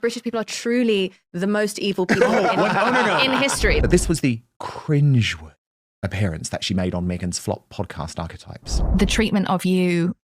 British people are truly the most evil people in history. But this was the cringeworthy appearance that she made on Meghan's flop podcast Archetypes. The treatment of you,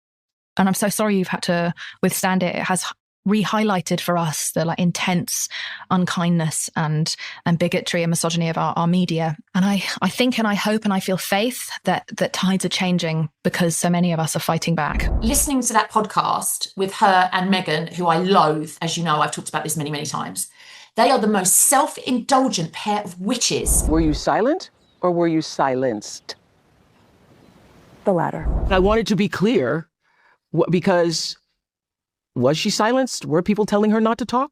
and I'm so sorry you've had to withstand it, it has re-highlighted for us the intense unkindness and bigotry and misogyny of our media. And I think and I hope and I feel faith that tides are changing because so many of us are fighting back. Listening to that podcast with her and Meghan, who I loathe, as you know, I've talked about this many, many times. They are the most self-indulgent pair of witches. Were you silent or were you silenced? The latter. I wanted to be clear because was she silenced? Were people telling her not to talk?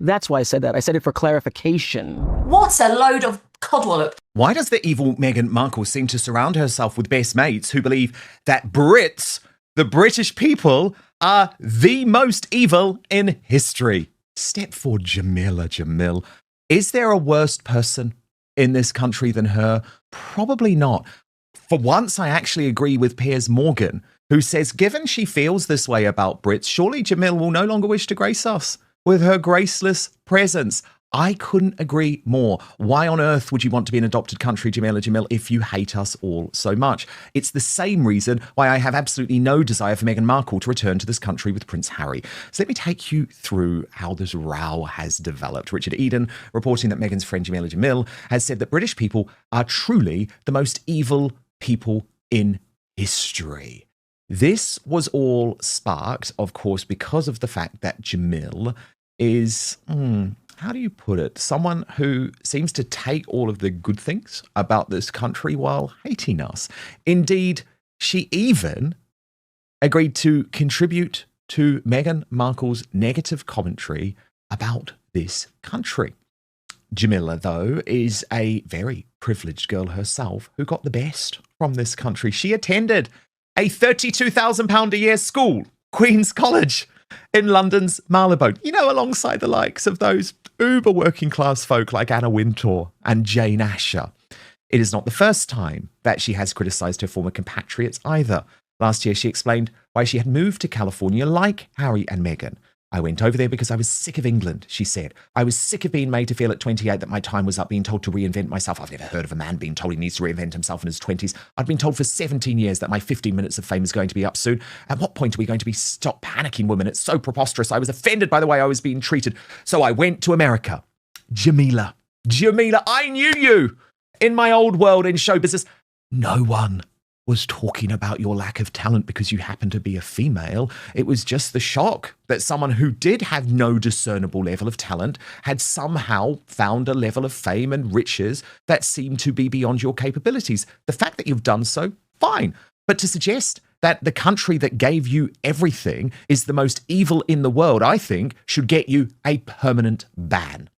That's why I said that. I said it for clarification. What a load of codwallop. Why does the evil Meghan Markle seem to surround herself with best mates who believe that Brits, the British people, are the most evil in history? Step for Jameela Jamil. Is there a worse person in this country than her? Probably not. For once, I actually agree with Piers Morgan, who says, given she feels this way about Brits, surely Jamil will no longer wish to grace us with her graceless presence. I couldn't agree more. Why on earth would you want to be an adopted country, Jameela Jamil, if you hate us all so much? It's the same reason why I have absolutely no desire for Meghan Markle to return to this country with Prince Harry. So let me take you through how this row has developed. Richard Eden reporting that Meghan's friend Jameela Jamil has said that British people are truly the most evil people in history. This was all sparked, of course, because of the fact that Jamil is, how do you put it, someone who seems to take all of the good things about this country while hating us. Indeed, she even agreed to contribute to Meghan Markle's negative commentary about this country. Jameela, though, is a very privileged girl herself who got the best from this country. She attended a £32,000 a year school, Queen's College, in London's Marylebone, alongside the likes of those uber working class folk like Anna Wintour and Jane Asher. It is not the first time that she has criticised her former compatriots either. Last year, she explained why she had moved to California like Harry and Meghan. I went over there because I was sick of England, she said. I was sick of being made to feel at 28 that my time was up, being told to reinvent myself. I've never heard of a man being told he needs to reinvent himself in his 20s. I'd been told for 17 years that my 15 minutes of fame is going to be up soon. At what point are we going to stop panicking, women? It's so preposterous. I was offended by the way I was being treated. So I went to America. Jameela, I knew you. In my old world in show business, no one was talking about your lack of talent because you happen to be a female. It was just the shock that someone who did have no discernible level of talent had somehow found a level of fame and riches that seemed to be beyond your capabilities. The fact that you've done so, fine. But to suggest that the country that gave you everything is the most evil in the world, I think, should get you a permanent ban.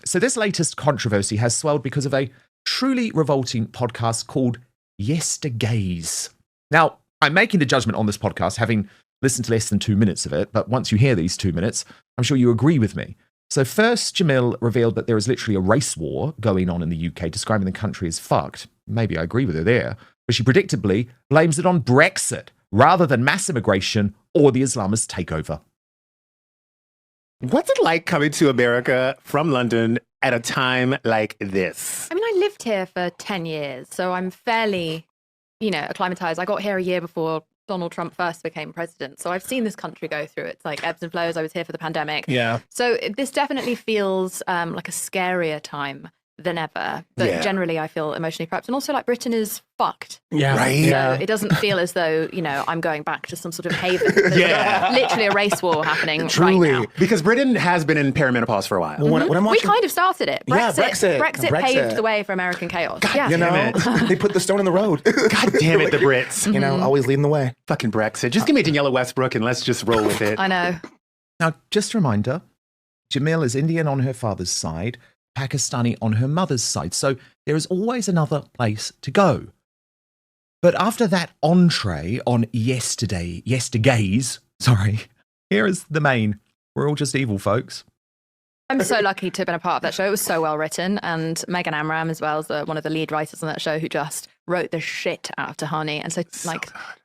So this latest controversy has swelled because of a truly revolting podcast called Yestagays. Now, I'm making the judgment on this podcast, having listened to less than 2 minutes of it, but once you hear these 2 minutes, I'm sure you agree with me. So first, Jamil revealed that there is literally a race war going on in the UK, describing the country as fucked. Maybe I agree with her there, but she predictably blames it on Brexit rather than mass immigration or the Islamist takeover. What's it like coming to America from London at a time like this? I mean, I lived here for 10 years, so I'm fairly, acclimatized. I got here a year before Donald Trump first became president. So I've seen this country go through its ebbs and flows. I was here for the pandemic. Yeah. So this definitely feels like a scarier time than ever. But generally, I feel emotionally prepped. And also, Britain is fucked. Yeah. Right. So it doesn't feel as though, I'm going back to some sort of haven. There's literally a race war happening Truly. right now. Because Britain has been in perimenopause for a while. When I'm watching... We kind of started it. Brexit Brexit paved the way for American chaos. God, they put the stone in the road. God damn it, the Brits. Always leading the way. Fucking Brexit. Just give me Daniela Westbrook and let's just roll with it. I know. Now, just a reminder, Jamil is Indian on her father's side, Pakistani on her mother's side. So there is always another place to go. But after that entree on Yestagays, here is the main. We're all just evil, folks. I'm so lucky to have been a part of that show. It was so well written. And Megan Amram as well is one of the lead writers on that show who just wrote the shit out of Tahani. And so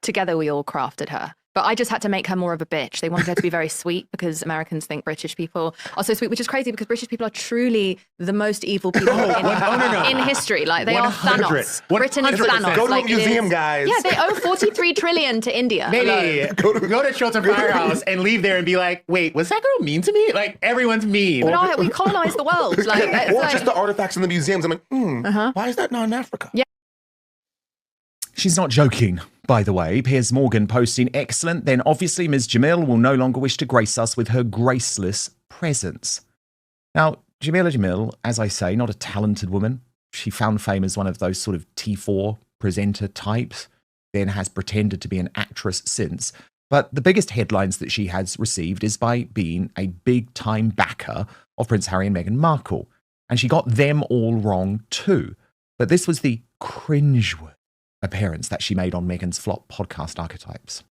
together we all crafted her. But I just had to make her more of a bitch. They wanted her to be very sweet because Americans think British people are so sweet, which is crazy because British people are truly the most evil people in history. Like they are 100. Thanos. Britain is 100%. Thanos. Go to like, a museum, it is, guys. Yeah, they owe 43 trillion to India. Maybe go to Shelter Firehouse and leave there and be like, wait, was that girl mean to me? Like, everyone's mean. But we colonized the world. Like, it's Or like, just the artifacts in the museums. I'm like, why is that not in Africa? Yeah. She's not joking, by the way. Piers Morgan posting, excellent. Then obviously Ms. Jamil will no longer wish to grace us with her graceless presence. Now, Jameela Jamil, as I say, not a talented woman. She found fame as one of those sort of T4 presenter types, then has pretended to be an actress since. But the biggest headlines that she has received is by being a big-time backer of Prince Harry and Meghan Markle. And she got them all wrong too. But this was the cringeworthy appearance that she made on Meghan's flop podcast Archetypes.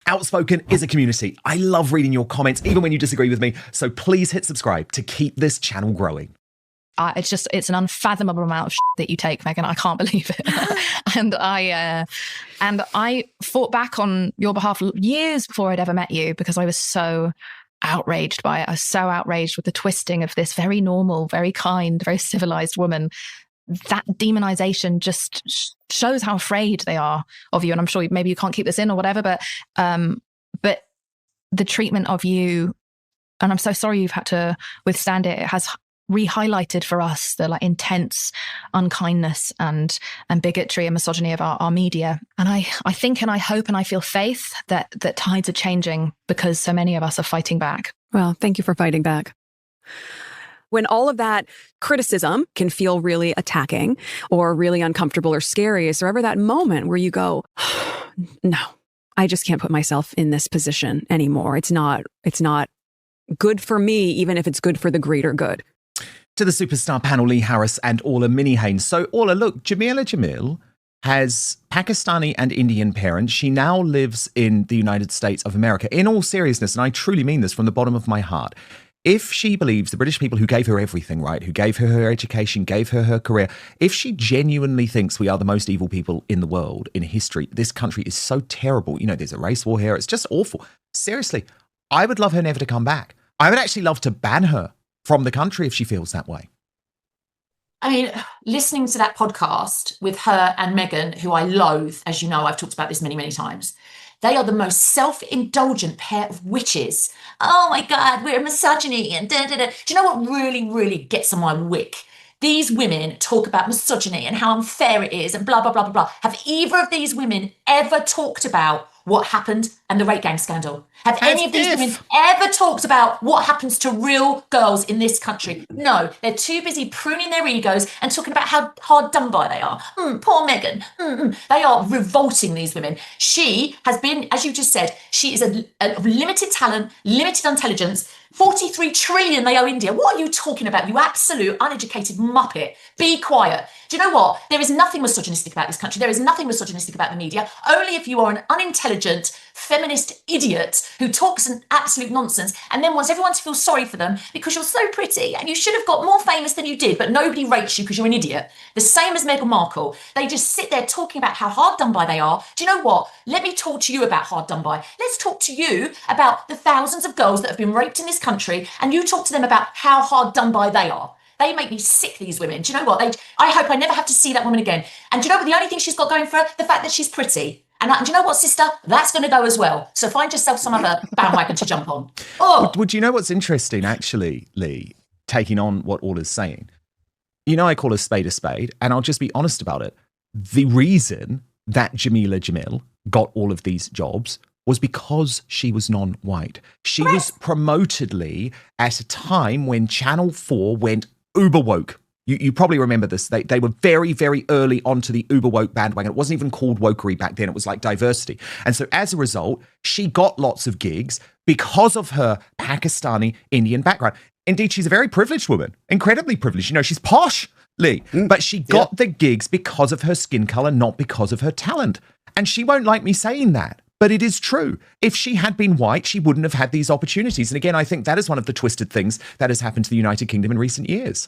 Outspoken is a community. I love reading your comments, even when you disagree with me. So please hit subscribe to keep this channel growing. It's an unfathomable amount of that you take, Meghan. I can't believe it. and I fought back on your behalf years before I'd ever met you because I was so outraged by it. I was so outraged with the twisting of this very normal, very kind, very civilized woman. That demonization just shows how afraid they are of you. And I'm sure maybe you can't keep this in or whatever, but the treatment of you, and I'm so sorry you've had to withstand it. It has re-highlighted for us the like intense unkindness and bigotry and misogyny of our media. And I think and I hope and I feel faith that tides are changing because so many of us are fighting back. Well, thank you for fighting back. When all of that criticism can feel really attacking or really uncomfortable or scary, is there ever that moment where you go, no, I just can't put myself in this position anymore. It's not good for me, even if it's good for the greater good. To the superstar panel, Lee Harris and Orla Minihanes. So Orla, look, Jameela Jamil has Pakistani and Indian parents. She now lives in the United States of America. In all seriousness, and I truly mean this from the bottom of my heart, if she believes the British people who gave her everything, right, who gave her her education, gave her her career, if she genuinely thinks we are the most evil people in the world, in history, this country is so terrible. You know, there's a race war here. It's just awful. Seriously, I would love her never to come back. I would actually love to ban her from the country if she feels that way. I mean, listening to that podcast with her and Meghan, who I loathe, as you know, I've talked about this many, many times. They are the most self-indulgent pair of witches. Oh my God, we're misogyny and da da da. Do you know what really, really gets on my wick? These women talk about misogyny and how unfair it is and blah, blah, blah, blah, blah. Have either of these women ever talked about what happened and the rape gang scandal? Have any of these women ever talked about what happens to real girls in this country? No, they're too busy pruning their egos and talking about how hard done by they are. Poor Meghan. They are revolting, these women. She has been, as you just said, she is a limited talent, limited intelligence. 43 trillion they owe India. What are you talking about, you absolute uneducated muppet? Be quiet. Do you know what? There is nothing misogynistic about this country. There is nothing misogynistic about the media. Only if you are an unintelligent, feminist idiot who talks an absolute nonsense and then wants everyone to feel sorry for them because you're so pretty and you should have got more famous than you did, but nobody rates you because you're an idiot. The same as Meghan Markle. They just sit there talking about how hard done by they are. Do you know what? Let me talk to you about hard done by. Let's talk to you about the thousands of girls that have been raped in this country, and you talk to them about how hard done by they are. They make me sick, these women. Do you know what? I hope I never have to see that woman again. And do you know what? The only thing she's got going for her? The fact that she's pretty. And do you know what, sister? That's going to go as well. So find yourself some other bandwagon to jump on. Oh, Would you know what's interesting, actually, Lee, taking on what Orla's saying? You know, I call a spade, and I'll just be honest about it. The reason that Jameela Jamil got all of these jobs was because she was non-white. She was promotedly at a time when Channel 4 went uber woke. You probably remember this. They were very, very early onto the uber woke bandwagon. It wasn't even called wokery back then. It was like diversity. And so as a result, she got lots of gigs because of her Pakistani Indian background. Indeed, she's a very privileged woman, incredibly privileged. You know, she's posh, Lee, but she got the gigs because of her skin color, not because of her talent. And she won't like me saying that, but it is true. If she had been white, she wouldn't have had these opportunities. And again, I think that is one of the twisted things that has happened to the United Kingdom in recent years.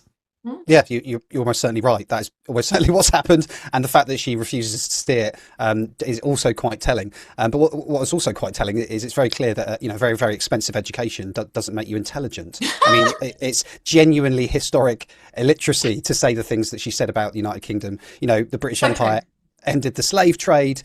Yeah, you're almost certainly right. That is almost certainly what's happened, and the fact that she refuses to steer is also quite telling. But what is also quite telling is it's very clear that very, very expensive education doesn't make you intelligent. I mean, it's genuinely historic illiteracy to say the things that she said about the United Kingdom. The British Empire ended the slave trade.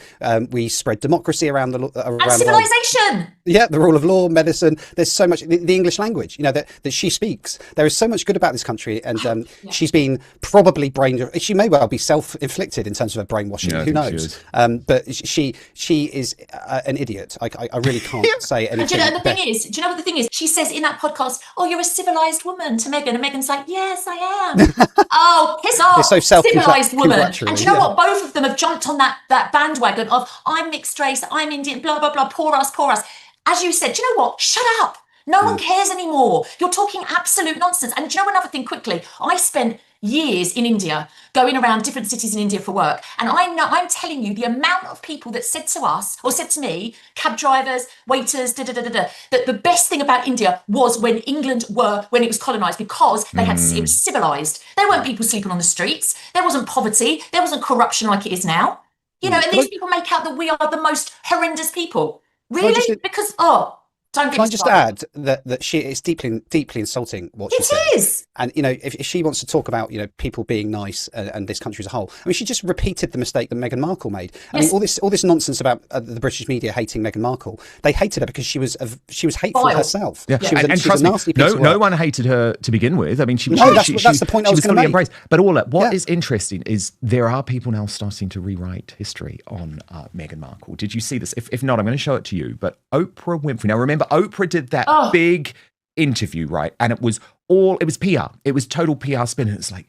We spread democracy around the and civilization. Yeah, the rule of law, medicine. There's so much. The English language, that she speaks. There is so much good about this country, and she's been probably She may well be self-inflicted in terms of her brainwashing. Who knows? But she is an idiot. I really can't say anything. And do you know what the thing is? She says in that podcast, "Oh, you're a civilized woman," to Meghan, and Meghan's like, "Yes, I am." Oh, piss off! It's so civilized woman. And congratulatory, do you know what? Both of them have jumped on that bandwagon of I'm mixed race, I'm Indian, blah blah blah. Poor us, poor us. As you said, do you know what? Shut up. No one cares anymore. You're talking absolute nonsense. And do you know another thing quickly? I spent years in India, going around different cities in India for work. And I'm telling you, the amount of people that said to us, or said to me, cab drivers, waiters, that the best thing about India was when when it was colonized, because they it was civilized. There weren't people sleeping on the streets. There wasn't poverty. There wasn't corruption like it is now. And these people make out that we are the most horrendous people. Really? Because, don't get Can I just add that it's deeply insulting what she said. It is. And, if she wants to talk about, people being nice and this country as a whole, I mean, she just repeated the mistake that Meghan Markle made. I mean, all this nonsense about the British media hating Meghan Markle, they hated her because she was hateful herself. Yeah. She was and a trust me, nasty piece of no work. one hated her to begin with. I mean, that's the point I was going to make. Embraced. But what is interesting is there are people now starting to rewrite history on Meghan Markle. Did you see this? If not, I'm going to show it to you. But Oprah Winfrey. Now, remember, Oprah did that big interview, right? And it was PR. It was total PR spin. And it's like,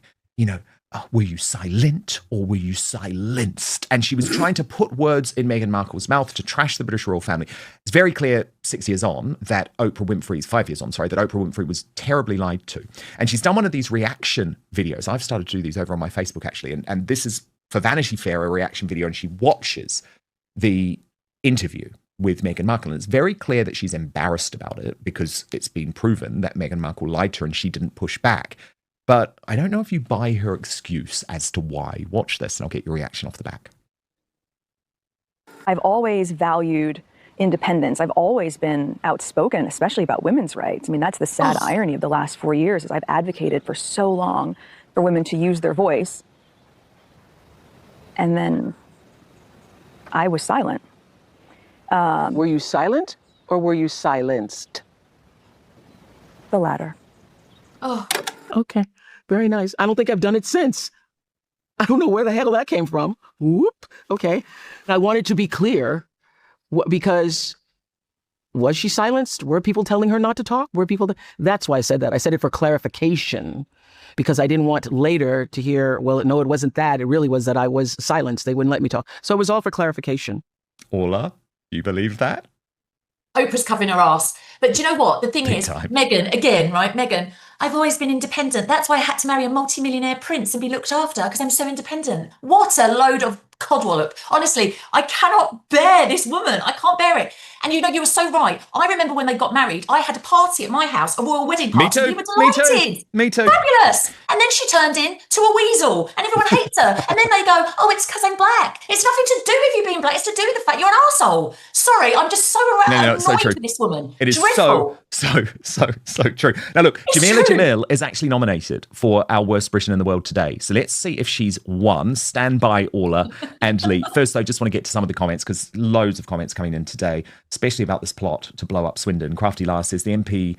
were you silent or were you silenced? And she was trying to put words in Meghan Markle's mouth to trash the British royal family. It's very clear 5 years on, that Oprah Winfrey was terribly lied to. And she's done one of these reaction videos. I've started to do these over on my Facebook, actually. And this is, for Vanity Fair, a reaction video. And she watches the interview with Meghan Markle. And it's very clear that she's embarrassed about it because it's been proven that Meghan Markle lied to her and she didn't push back. But I don't know if you buy her excuse as to why. Watch this and I'll get your reaction off the back. I've always valued independence. I've always been outspoken, especially about women's rights. I mean, that's the sad irony of the last 4 years, is I've advocated for so long for women to use their voice. And then I was silent. Were you silent or were you silenced? The latter. Oh, okay. Very nice. I don't think I've done it since. I don't know where the hell that came from. Whoop. Okay. I wanted to be clear because was she silenced? Were people telling her not to talk? That's why I said that. I said it for clarification because I didn't want later to hear, well, no, it wasn't that. It really was that I was silenced. They wouldn't let me talk. So it was all for clarification. Ola, you believe that? Oprah's covering her ass. But do you know what? The thing Big is, time. Meghan, again, right? Meghan, I've always been independent. That's why I had to marry a multimillionaire prince and be looked after, because I'm so independent. What a load of codwallop. Honestly, I cannot bear this woman. I can't bear it. And you were so right. I remember when they got married, I had a party at my house, a royal wedding party. We were delighted. Me too. Fabulous. And then she turned into a weasel and everyone hates her. And then they go, oh, it's because I'm black. It's nothing to do with you being black. It's to do with the fact you're an arsehole. Sorry, I'm just so annoyed so true. with this woman. It is dreadful. so true. Now look, Jameela Jamil is actually nominated for our worst Britain in the world today. So let's see if she's won. Stand by, Orla and Lee. First, I just want to get to some of the comments because loads of comments coming in today, especially about this plot to blow up Swindon. Crafty Lars says the MPs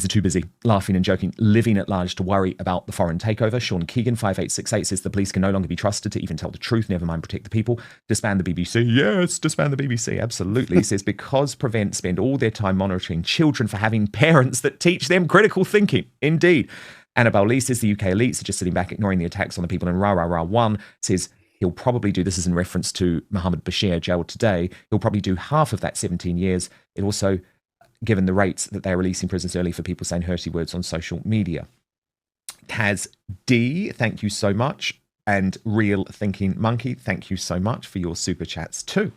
are too busy laughing and joking, living at large to worry about the foreign takeover. Sean Keegan 5868 says the police can no longer be trusted to even tell the truth, never mind protect the people. Disband the BBC. Yes, disband the BBC. Absolutely. He says because Prevent spend all their time monitoring children for having parents that teach them critical thinking. Indeed. Annabelle Lee says the UK elites are just sitting back ignoring the attacks on the people. And Rah Rah Rah 1 says he'll probably do, this is in reference to Mohammed Bashir jailed today, he'll probably do half of that 17 years. It also, given the rates that they're releasing prisoners early for people saying hurty words on social media. Kaz D, thank you so much. And Real Thinking Monkey, thank you so much for your super chats too.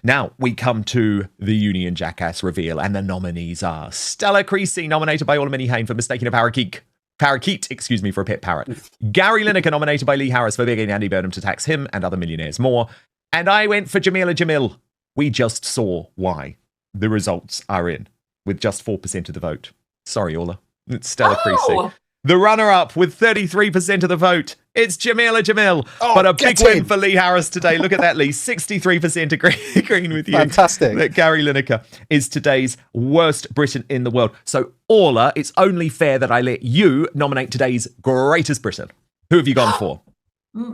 Now we come to the Union Jackass reveal, and the nominees are Stella Creasy, nominated by Ola Minnie Hain for mistaking a parakeet Parakeet, excuse me, for a pet parrot. Gary Lineker nominated by Lee Harris for begging Andy Burnham to tax him and other millionaires more. And I went for Jameela Jamil. We just saw why. The results are in, with just 4% of the vote. Sorry, Orla. It's Stella Creasy. The runner-up with 33% of the vote, it's Jameela Jamil. But a big win for Lee Harris today. Look at that, Lee. 63% agreeing with you. Fantastic. That Gary Lineker is today's worst Briton in the world. So, Orla, it's only fair that I let you nominate today's greatest Briton. Who have you gone for?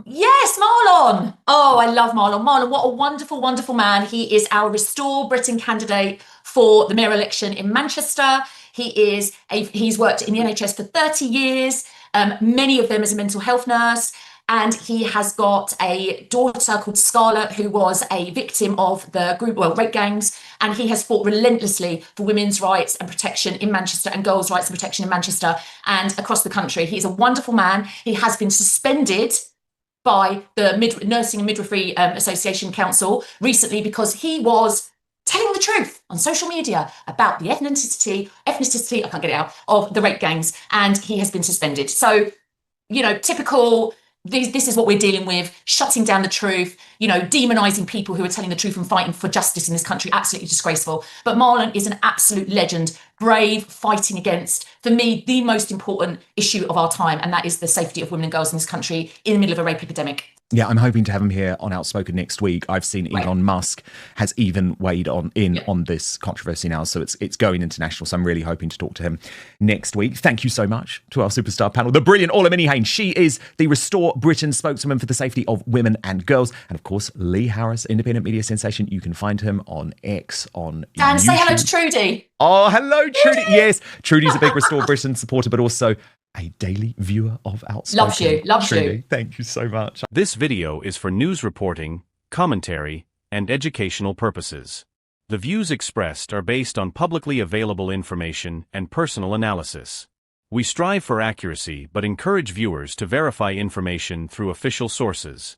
Yes, Marlon. Oh, I love Marlon. Marlon, what a wonderful, wonderful man. He is our Restore Britain candidate for the mayor election in Manchester. He's worked in the NHS for 30 years, many of them as a mental health nurse. And he has got a daughter called Scarlett, who was a victim of the rape gangs. And he has fought relentlessly for women's rights and protection in Manchester and girls' rights and protection in Manchester and across the country. He's a wonderful man. He has been suspended by the Nursing and Midwifery Association Council recently because he was telling the truth on social media about the ethnicity, I can't get it out, of the rape gangs, and he has been suspended. So, typical, this is what we're dealing with, shutting down the truth, demonising people who are telling the truth and fighting for justice in this country, absolutely disgraceful. But Marlon is an absolute legend, brave, fighting against, for me, the most important issue of our time, and that is the safety of women and girls in this country in the middle of a rape epidemic. Yeah, I'm hoping to have him here on Outspoken next week. I've seen Elon Musk has even weighed on this controversy now, so it's going international. So I'm really hoping to talk to him next week. Thank you so much to our superstar panel, the brilliant Orla Mini-Hain. She is the Restore Britain spokeswoman for the safety of women and girls, and of course Lee Harris, independent media sensation. You can find him on X, on Dan, YouTube. say hello to Trudy. Oh, hello, Trudy. Yes, Trudy's a big Restore Britain supporter, but also a daily viewer of Outspoken. Loves Trudy, you. thank you so much. This video is for news reporting, commentary, and educational purposes. The views expressed are based on publicly available information and personal analysis. We strive for accuracy but encourage viewers to verify information through official sources.